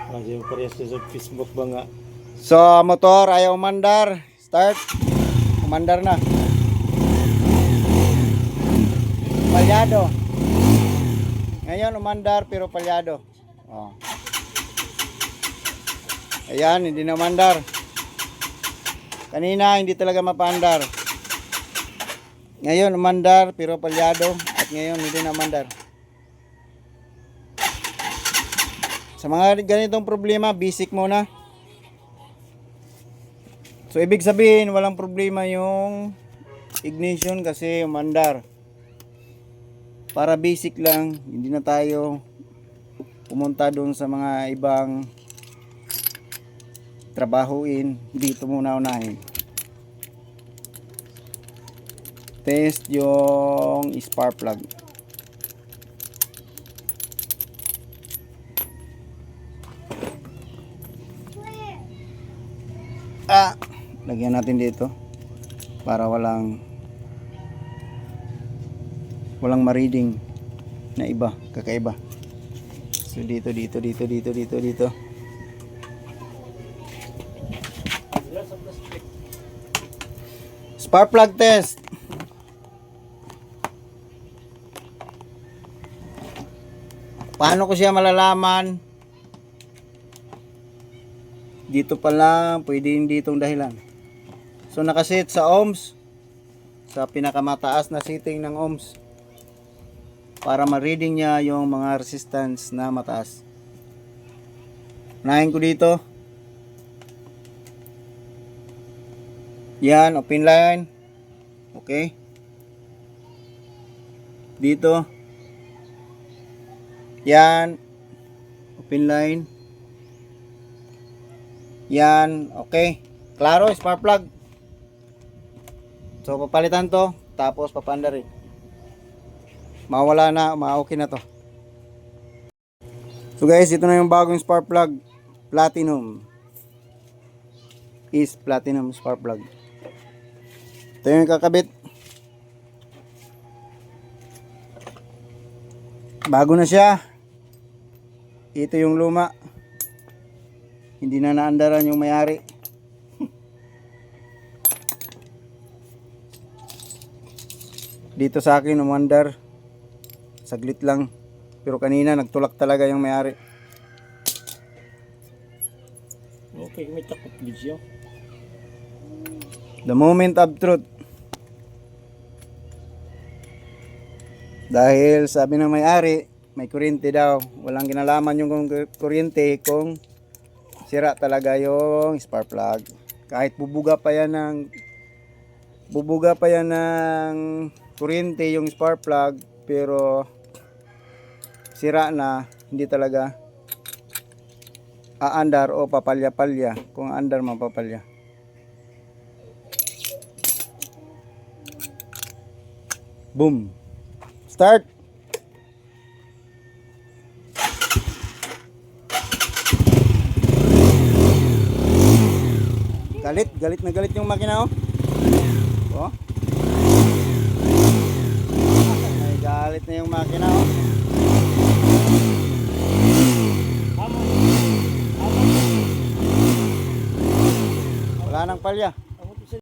Yung parehas sa Facebook ba nga? So, motor ayaw umandar. Start. Umandar na. Palyado. Ngayon umandar pero palyado. Oh. Ayan, hindi na umandar. Kanina hindi talaga mapandar. Ngayon umandar pero palyado. At ngayon hindi na umandar. Sa mga ganitong problema, basic muna. So ibig sabihin walang problema yung ignition kasi umandar. Para basic lang, hindi na tayo pumunta doon sa mga ibang trabahuin. Dito muna unahin. Test yung spark plug. Lagyan natin dito para walang ma-reading na iba, kakaiba. So dito. Spark plug test. Paano ko siya malalaman? Dito pa lang, pwede hindi itong dahilan. So nakaset sa ohms, sa pinakamataas na setting ng ohms, para ma-reading niya yung mga resistance na mataas. Unahin ko dito. Yan, open line. Okay. Dito. Yan, open line. Yan, okay. Klaro, spark plug. So papalitan to, tapos papanda rin. Mawala na, ma-okay na to. So guys, ito na yung bagong spark plug. Platinum. Is platinum spark plug. Ito yung kakabit. Bago na siya. Ito yung luma. Hindi na naandaran yung may-ari. Dito sa akin umandar. Saglit lang. Pero kanina nagtulak talaga yung may-ari. Okay, may takot video. The moment of truth. Dahil sabi ng may-ari, may kuryente daw. Walang kinalaman yung kuryente kung sira talaga yung spark plug. Kahit bubuga pa yan ng kuryente yung spark plug, pero sira na, hindi talaga aandar o papalya-palya. Kung aandar, mapapalya. Boom. Start. Galit na galit yung makina, oh. Oh. Ay, galit na yung makina, oh. Wala nang palya.